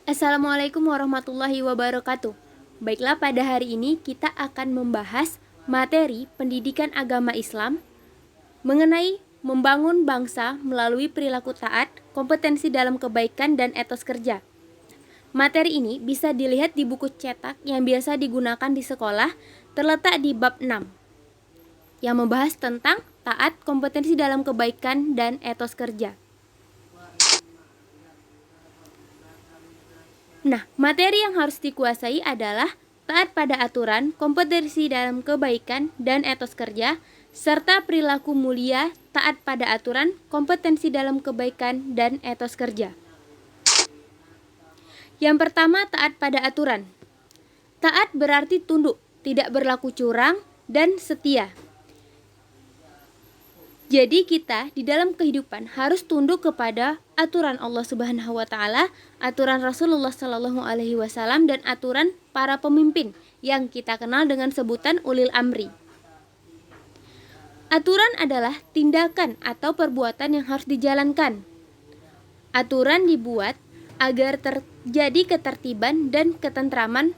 Assalamualaikum warahmatullahi wabarakatuh. Baiklah, pada hari ini kita akan membahas materi pendidikan agama Islam mengenai membangun bangsa melalui perilaku taat, kompetensi dalam kebaikan, dan etos kerja. Materi ini bisa dilihat di buku cetak yang biasa digunakan di sekolah, terletak di bab 6, yang membahas tentang taat, kompetensi dalam kebaikan, dan etos kerja. Nah, materi yang harus dikuasai adalah taat pada aturan, kompetensi dalam kebaikan dan etos kerja, serta perilaku mulia, taat pada aturan, kompetensi dalam kebaikan dan etos kerja. Yang pertama, taat pada aturan. Taat berarti tunduk, tidak berlaku curang, dan setia. Jadi kita di dalam kehidupan harus tunduk kepada aturan Allah Subhanahu wa taala, aturan Rasulullah Shallallahu alaihi wasallam, dan aturan para pemimpin yang kita kenal dengan sebutan ulil amri. Aturan adalah tindakan atau perbuatan yang harus dijalankan. Aturan dibuat agar terjadi ketertiban dan ketentraman.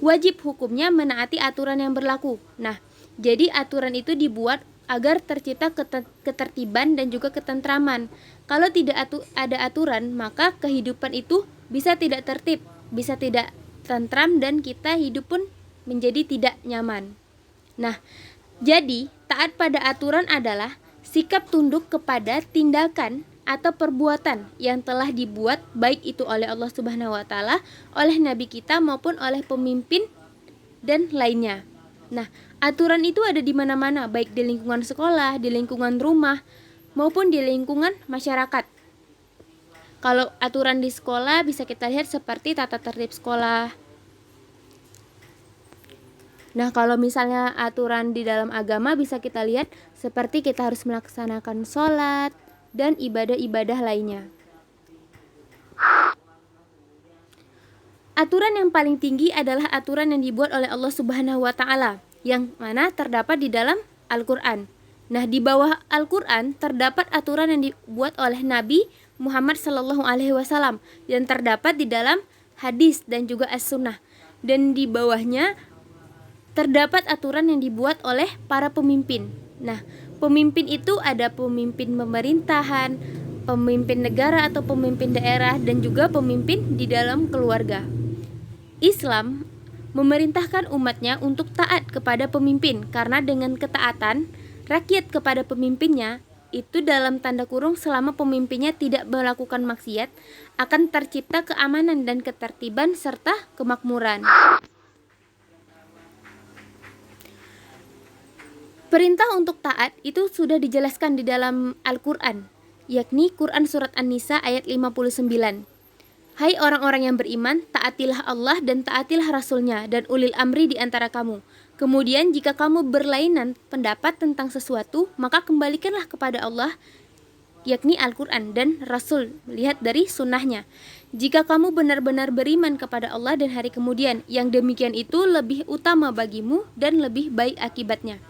Wajib hukumnya menaati aturan yang berlaku. Nah, jadi aturan itu dibuat agar tercipta ketertiban dan juga ketentraman. Kalau tidak ada aturan, maka kehidupan itu bisa tidak tertib, bisa tidak tentram, dan kita hidup pun menjadi tidak nyaman. Nah, jadi taat pada aturan adalah sikap tunduk kepada tindakan atau perbuatan yang telah dibuat, baik itu oleh Allah Subhanahu wa taala, oleh nabi kita maupun oleh pemimpin dan lainnya. Nah, aturan itu ada di mana-mana, baik di lingkungan sekolah, di lingkungan rumah, maupun di lingkungan masyarakat. Kalau aturan di sekolah bisa kita lihat seperti tata tertib sekolah. Nah, kalau misalnya aturan di dalam agama bisa kita lihat seperti kita harus melaksanakan sholat dan ibadah-ibadah lainnya. Aturan yang paling tinggi adalah aturan yang dibuat oleh Allah Subhanahu wa taala, yang mana terdapat di dalam Al-Qur'an. Nah, di bawah Al-Qur'an terdapat aturan yang dibuat oleh Nabi Muhammad Sallallahu alaihi wasallam yang terdapat di dalam hadis dan juga as-sunnah. Dan di bawahnya terdapat aturan yang dibuat oleh para pemimpin. Nah, pemimpin itu ada pemimpin pemerintahan, pemimpin negara atau pemimpin daerah, dan juga pemimpin di dalam keluarga. Islam memerintahkan umatnya untuk taat kepada pemimpin, karena dengan ketaatan rakyat kepada pemimpinnya itu dalam tanda kurung selama pemimpinnya tidak melakukan maksiat, akan tercipta keamanan dan ketertiban serta kemakmuran. Perintah untuk taat itu sudah dijelaskan di dalam Al-Qur'an, yakni Quran surat An-Nisa ayat 59. Hai orang-orang yang beriman, taatilah Allah dan taatilah Rasul-Nya dan ulil amri di antara kamu. Kemudian jika kamu berlainan pendapat tentang sesuatu, maka kembalikanlah kepada Allah, yakni Al-Quran dan Rasul, lihat dari sunnahnya. Jika kamu benar-benar beriman kepada Allah dan hari kemudian, yang demikian itu lebih utama bagimu dan lebih baik akibatnya.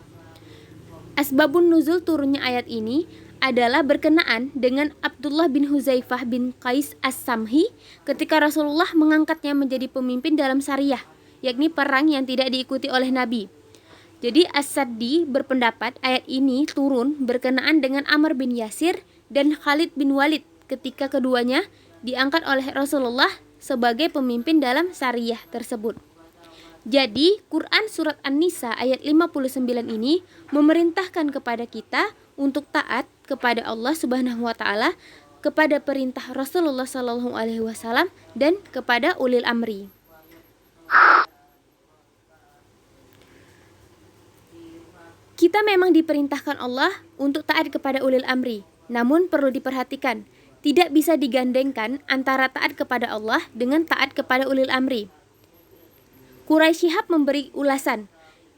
Asbabun nuzul turunnya ayat ini adalah berkenaan dengan Abdullah bin Huzaifah bin Qais As-Samhi ketika Rasulullah mengangkatnya menjadi pemimpin dalam Sariyah, yakni perang yang tidak diikuti oleh Nabi. Jadi As-Saddi berpendapat ayat ini turun berkenaan dengan Amr bin Yasir dan Khalid bin Walid ketika keduanya diangkat oleh Rasulullah sebagai pemimpin dalam Sariyah tersebut. Jadi Quran surat An-Nisa ayat 59 ini memerintahkan kepada kita untuk taat kepada Allah Subhanahu wa taala, kepada perintah Rasulullah Shallallahu alaihi wasallam, dan kepada ulil amri. Kita memang diperintahkan Allah untuk taat kepada ulil amri. Namun perlu diperhatikan, tidak bisa digandengkan antara taat kepada Allah dengan taat kepada ulil amri. Quraisy Shihab memberi ulasan,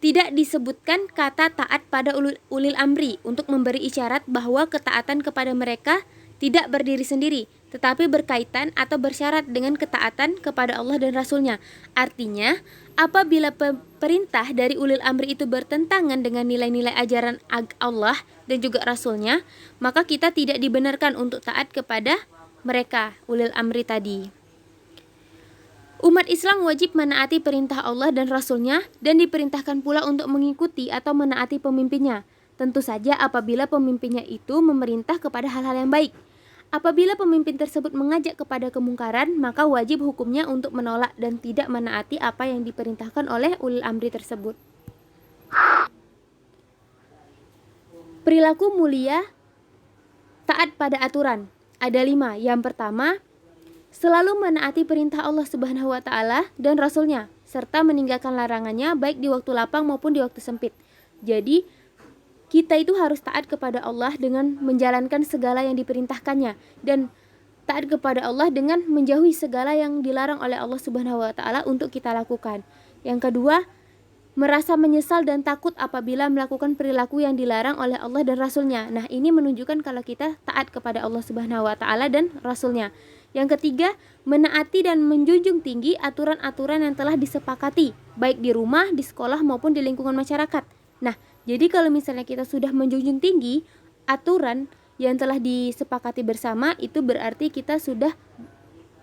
tidak disebutkan kata taat pada ulil amri untuk memberi isyarat bahwa ketaatan kepada mereka tidak berdiri sendiri, tetapi berkaitan atau bersyarat dengan ketaatan kepada Allah dan Rasul-Nya. Artinya, apabila perintah dari ulil amri itu bertentangan dengan nilai-nilai ajaran Allah dan juga Rasul-Nya, maka kita tidak dibenarkan untuk taat kepada mereka, ulil amri tadi. Umat Islam wajib menaati perintah Allah dan Rasul-Nya dan diperintahkan pula untuk mengikuti atau menaati pemimpinnya. Tentu saja apabila pemimpinnya itu memerintah kepada hal-hal yang baik. Apabila pemimpin tersebut mengajak kepada kemungkaran, maka wajib hukumnya untuk menolak dan tidak menaati apa yang diperintahkan oleh ulil amri tersebut. Perilaku mulia taat pada aturan. Ada 5. Yang pertama, selalu menaati perintah Allah Subhanahu wa Ta'ala dan Rasul-Nya, serta meninggalkan larangannya baik di waktu lapang maupun di waktu sempit. Jadi, kita itu harus taat kepada Allah dengan menjalankan segala yang diperintahkannya, dan taat kepada Allah dengan menjauhi segala yang dilarang oleh Allah Subhanahu wa Ta'ala untuk kita lakukan. Yang kedua, merasa menyesal dan takut apabila melakukan perilaku yang dilarang oleh Allah dan Rasul-Nya. Nah, ini menunjukkan kalau kita taat kepada Allah Subhanahu wa Ta'ala dan Rasul-Nya. Yang ketiga, menaati dan menjunjung tinggi aturan-aturan yang telah disepakati, baik di rumah, di sekolah, maupun di lingkungan masyarakat. Nah, jadi kalau misalnya kita sudah menjunjung tinggi aturan yang telah disepakati bersama, itu berarti kita sudah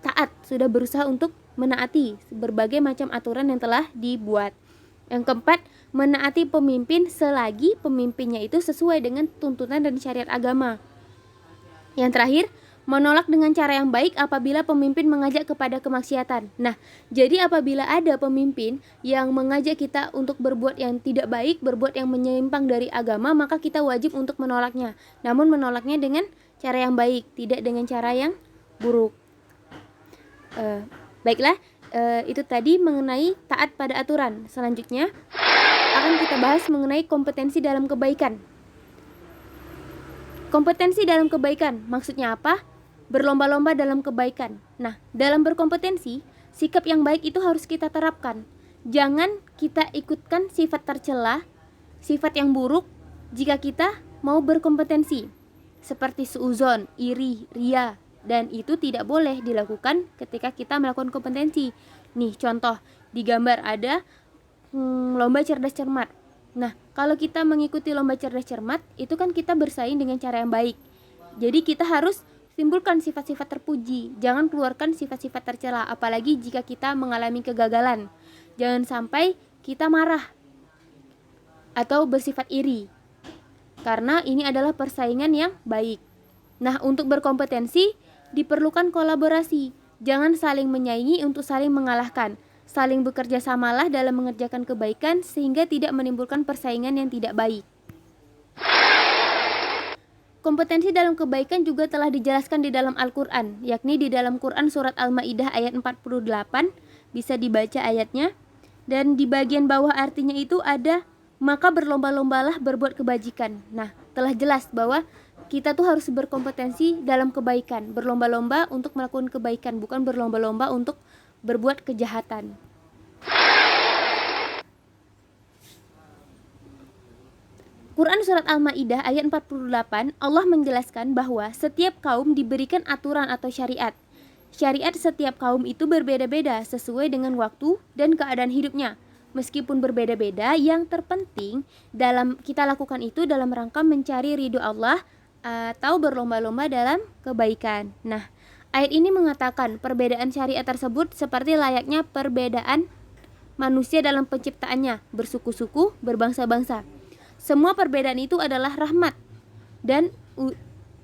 taat, sudah berusaha untuk menaati berbagai macam aturan yang telah dibuat. Yang keempat, menaati pemimpin selagi pemimpinnya itu sesuai dengan tuntunan dan syariat agama. Yang terakhir, menolak dengan cara yang baik apabila pemimpin mengajak kepada kemaksiatan. Nah, jadi apabila ada pemimpin yang mengajak kita untuk berbuat yang tidak baik, berbuat yang menyimpang dari agama, maka kita wajib untuk menolaknya. Namun menolaknya dengan cara yang baik, tidak dengan cara yang buruk. Baiklah, itu tadi mengenai taat pada aturan. Selanjutnya akan kita bahas mengenai kompetensi dalam kebaikan. Kompetensi dalam kebaikan, maksudnya apa? Berlomba-lomba dalam kebaikan. Nah, dalam berkompetensi, sikap yang baik itu harus kita terapkan. Jangan kita ikutkan sifat tercela, sifat yang buruk jika kita mau berkompetensi. Seperti suuzon, iri, ria, dan itu tidak boleh dilakukan ketika kita melakukan kompetensi. Nih, contoh, di gambar ada lomba cerdas cermat. Nah, kalau kita mengikuti lomba cerdas cermat, itu kan kita bersaing dengan cara yang baik. Jadi kita harus timbulkan sifat-sifat terpuji, jangan keluarkan sifat-sifat tercela, apalagi jika kita mengalami kegagalan. Jangan sampai kita marah atau bersifat iri, karena ini adalah persaingan yang baik. Nah, untuk berkompetensi diperlukan kolaborasi, jangan saling menyaingi untuk saling mengalahkan. Saling bekerja samalah dalam mengerjakan kebaikan sehingga tidak menimbulkan persaingan yang tidak baik. Kompetensi dalam kebaikan juga telah dijelaskan di dalam Al-Quran, yakni di dalam Quran surat Al-Ma'idah ayat 48, bisa dibaca ayatnya. Dan di bagian bawah artinya itu ada, maka berlomba-lombalah berbuat kebajikan. Nah, telah jelas bahwa kita tuh harus berkompetensi dalam kebaikan, berlomba-lomba untuk melakukan kebaikan, bukan berlomba-lomba untuk berbuat kejahatan. Quran surat Al-Ma'idah ayat 48, Allah menjelaskan bahwa setiap kaum diberikan aturan atau syariat. Syariat setiap kaum itu berbeda-beda sesuai dengan waktu dan keadaan hidupnya. Meskipun berbeda-beda, yang terpenting dalam kita lakukan itu dalam rangka mencari ridho Allah atau berlomba-lomba dalam kebaikan. Nah, ayat ini mengatakan perbedaan syariat tersebut seperti layaknya perbedaan manusia dalam penciptaannya, bersuku-suku, berbangsa-bangsa. Semua perbedaan itu adalah rahmat dan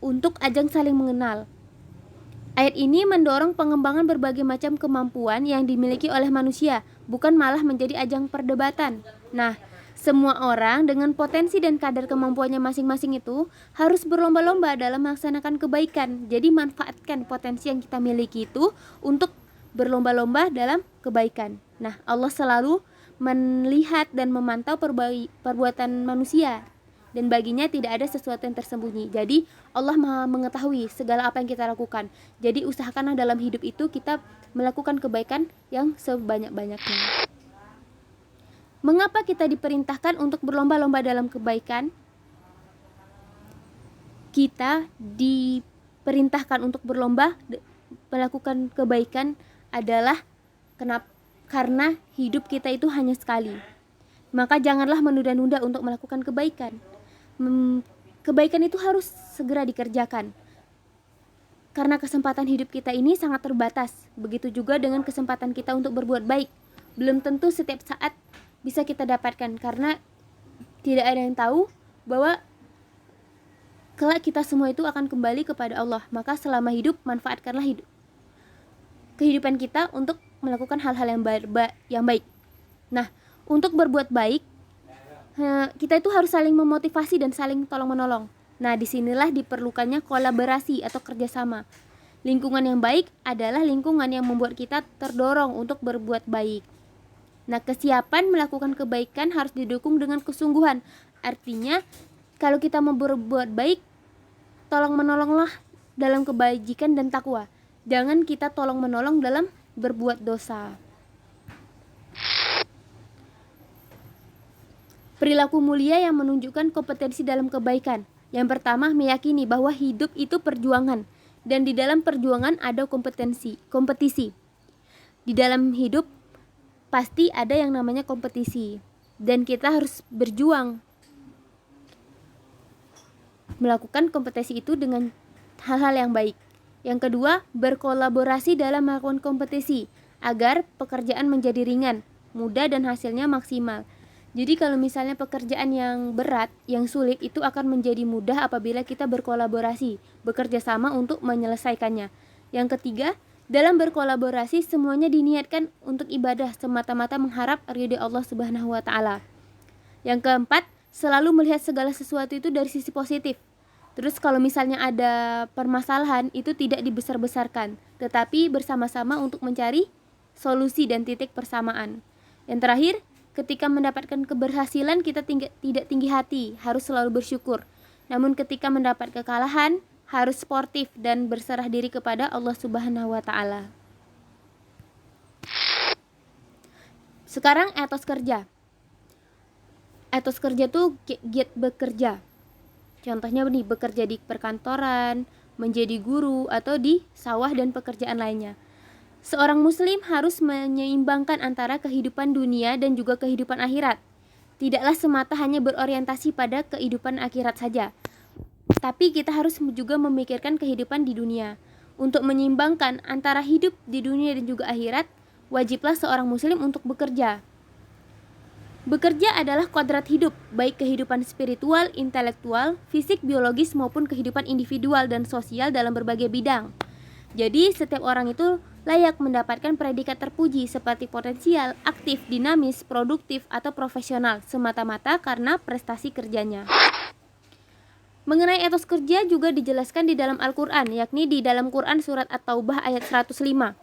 untuk ajang saling mengenal. Ayat ini mendorong pengembangan berbagai macam kemampuan yang dimiliki oleh manusia, bukan malah menjadi ajang perdebatan. Nah, semua orang dengan potensi dan kadar kemampuannya masing-masing itu harus berlomba-lomba dalam melaksanakan kebaikan. Jadi manfaatkan potensi yang kita miliki itu untuk berlomba-lomba dalam kebaikan. Nah, Allah selalu melihat dan memantau perbuatan manusia, dan baginya tidak ada sesuatu yang tersembunyi. Jadi Allah Maha mengetahui segala apa yang kita lakukan. Jadi usahakanlah dalam hidup itu kita melakukan kebaikan yang sebanyak-banyaknya. Mengapa kita diperintahkan untuk berlomba-lomba dalam kebaikan? Kita diperintahkan untuk berlomba melakukan kebaikan adalah karena hidup kita itu hanya sekali. Maka janganlah menunda-nunda untuk melakukan kebaikan. Kebaikan itu harus segera dikerjakan. karena kesempatan hidup kita ini sangat terbatas. Begitu juga dengan kesempatan kita untuk berbuat baik. Belum tentu setiap saat bisa kita dapatkan, karena tidak ada yang tahu bahwa kelak kita semua itu akan kembali kepada Allah. Maka selama hidup, manfaatkanlah kehidupan kita untuk melakukan hal-hal yang baik. Nah, untuk berbuat baik, kita itu harus saling memotivasi dan saling tolong-menolong. Nah, disinilah diperlukannya kolaborasi atau kerjasama. Lingkungan yang baik adalah lingkungan yang membuat kita terdorong untuk berbuat baik. Nah, kesiapan melakukan kebaikan harus didukung dengan kesungguhan. Artinya, kalau kita mau berbuat baik, tolong-menolonglah dalam kebajikan dan takwa. Jangan kita tolong-menolong dalam berbuat dosa. Perilaku mulia yang menunjukkan kompetensi dalam kebaikan. Yang pertama, meyakini bahwa hidup itu perjuangan, dan di dalam perjuangan ada kompetisi. Di dalam hidup pasti ada yang namanya kompetisi, dan kita harus berjuang melakukan kompetisi itu dengan hal-hal yang baik. Yang kedua, berkolaborasi dalam melakukan kompetisi agar pekerjaan menjadi ringan, mudah, dan hasilnya maksimal. Jadi kalau misalnya pekerjaan yang berat, yang sulit, itu akan menjadi mudah apabila kita berkolaborasi, bekerja sama untuk menyelesaikannya. Yang ketiga, dalam berkolaborasi semuanya diniatkan untuk ibadah, semata-mata mengharap ridha Allah Subhanahu wa taala. Yang keempat, selalu melihat segala sesuatu itu dari sisi positif. Terus kalau misalnya ada permasalahan, itu tidak dibesar-besarkan, tetapi bersama-sama untuk mencari solusi dan titik persamaan. Yang terakhir, ketika mendapatkan keberhasilan, kita tidak tinggi hati, harus selalu bersyukur. Namun ketika mendapat kekalahan, harus sportif dan berserah diri kepada Allah Subhanahu wa taala. Sekarang etos kerja. Etos kerja tuh giat bekerja. Contohnya nih, bekerja di perkantoran, menjadi guru, atau di sawah dan pekerjaan lainnya. Seorang muslim harus menyeimbangkan antara kehidupan dunia dan juga kehidupan akhirat. Tidaklah semata hanya berorientasi pada kehidupan akhirat saja, tapi kita harus juga memikirkan kehidupan di dunia. Untuk menyeimbangkan antara hidup di dunia dan juga akhirat, wajiblah seorang muslim untuk bekerja. Bekerja adalah kodrat hidup, baik kehidupan spiritual, intelektual, fisik, biologis, maupun kehidupan individual dan sosial dalam berbagai bidang. Jadi setiap orang itu layak mendapatkan predikat terpuji seperti potensial, aktif, dinamis, produktif, atau profesional, semata-mata karena prestasi kerjanya. Mengenai etos kerja juga dijelaskan di dalam Al-Quran, yakni di dalam Quran surat At-Taubah ayat 105.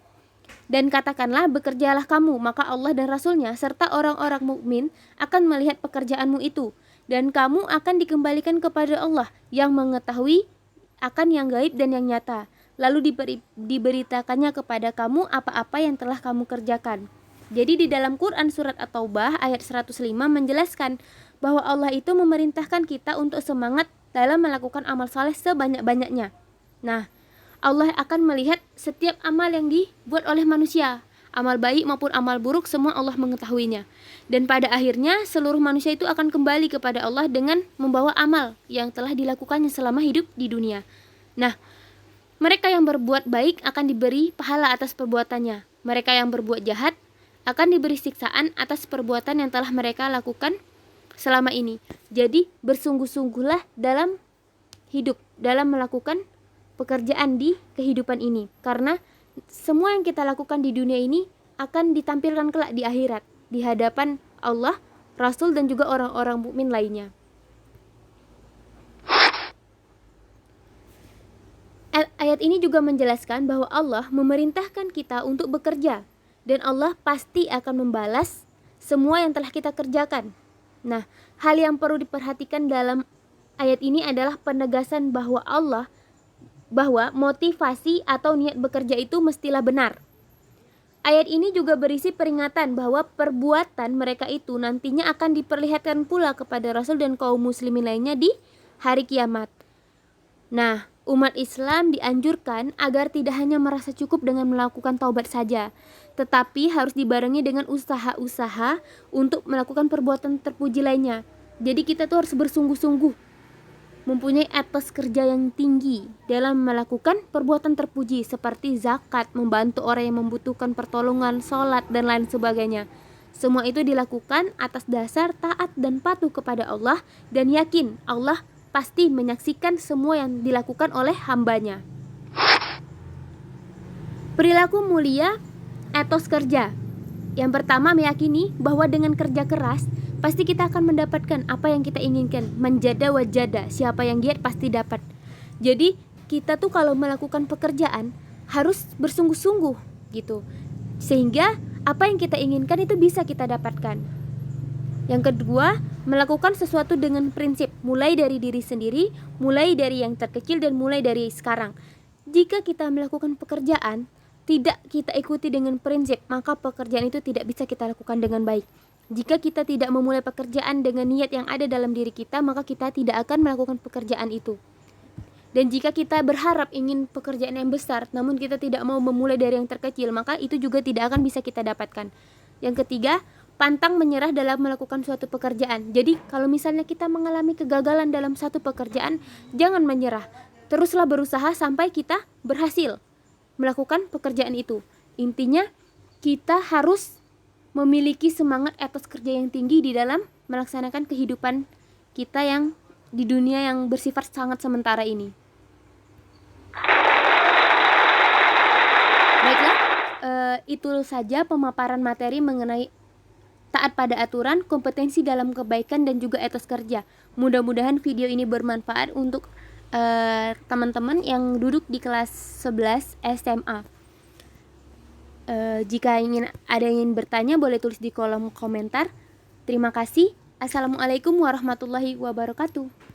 Dan katakanlah, bekerjalah kamu, maka Allah dan Rasulnya serta orang-orang mukmin akan melihat pekerjaanmu itu, dan kamu akan dikembalikan kepada Allah yang mengetahui akan yang gaib dan yang nyata. Lalu diberitakannya kepada kamu apa-apa yang telah kamu kerjakan. Jadi di dalam Quran surat At-Taubah ayat 105 menjelaskan bahwa Allah itu memerintahkan kita untuk semangat dalam melakukan amal saleh sebanyak-banyaknya. Nah, Allah akan melihat setiap amal yang dibuat oleh manusia. Amal baik maupun amal buruk, semua Allah mengetahuinya. Dan pada akhirnya seluruh manusia itu akan kembali kepada Allah dengan membawa amal yang telah dilakukannya selama hidup di dunia. Nah, mereka yang berbuat baik akan diberi pahala atas perbuatannya. Mereka yang berbuat jahat akan diberi siksaan atas perbuatan yang telah mereka lakukan selama ini. Jadi bersungguh-sungguhlah dalam hidup, dalam melakukan pekerjaan di kehidupan ini. Karena semua yang kita lakukan di dunia ini akan ditampilkan kelak di akhirat, di hadapan Allah, Rasul, dan juga orang-orang mukmin lainnya. Ayat ini juga menjelaskan bahwa Allah memerintahkan kita untuk bekerja, dan Allah pasti akan membalas semua yang telah kita kerjakan. Nah, hal yang perlu diperhatikan dalam ayat ini adalah penegasan bahwa motivasi atau niat bekerja itu mestilah benar. Ayat ini juga berisi peringatan bahwa perbuatan mereka itu nantinya akan diperlihatkan pula kepada Rasul dan kaum muslimin lainnya di hari kiamat. Nah, umat Islam dianjurkan agar tidak hanya merasa cukup dengan melakukan taubat saja, tetapi harus dibarengi dengan usaha-usaha untuk melakukan perbuatan terpuji lainnya. Jadi kita tuh harus bersungguh-sungguh mempunyai etos kerja yang tinggi dalam melakukan perbuatan terpuji seperti zakat, membantu orang yang membutuhkan pertolongan, sholat, dan lain sebagainya. Semua itu dilakukan atas dasar taat dan patuh kepada Allah dan yakin Allah pasti menyaksikan semua yang dilakukan oleh hambanya. Perilaku mulia, etos kerja. Yang pertama, meyakini bahwa dengan kerja keras pasti kita akan mendapatkan apa yang kita inginkan. Manjada wajada, siapa yang giat pasti dapat. Jadi kita tuh kalau melakukan pekerjaan harus bersungguh-sungguh gitu, sehingga apa yang kita inginkan itu bisa kita dapatkan. Yang kedua, melakukan sesuatu dengan prinsip, mulai dari diri sendiri, mulai dari yang terkecil, dan mulai dari sekarang. Jika kita melakukan pekerjaan tidak kita ikuti dengan prinsip, maka pekerjaan itu tidak bisa kita lakukan dengan baik. Jika kita tidak memulai pekerjaan dengan niat yang ada dalam diri kita, maka kita tidak akan melakukan pekerjaan itu. Dan jika kita berharap ingin pekerjaan yang besar, namun kita tidak mau memulai dari yang terkecil, maka itu juga tidak akan bisa kita dapatkan. Yang ketiga, pantang menyerah dalam melakukan suatu pekerjaan. Jadi, kalau misalnya kita mengalami kegagalan dalam satu pekerjaan, jangan menyerah. Teruslah berusaha sampai kita berhasil melakukan pekerjaan itu. Intinya, kita harus memiliki semangat etos kerja yang tinggi di dalam melaksanakan kehidupan kita yang di dunia yang bersifat sangat sementara ini. Baiklah, itu saja pemaparan materi mengenai taat pada aturan, kompetensi dalam kebaikan, dan juga etos kerja. Mudah-mudahan video ini bermanfaat untuk teman-teman yang duduk di kelas 11 SMA. Jika ada yang ingin bertanya, boleh tulis di kolom komentar. Terima kasih. Assalamualaikum warahmatullahi wabarakatuh.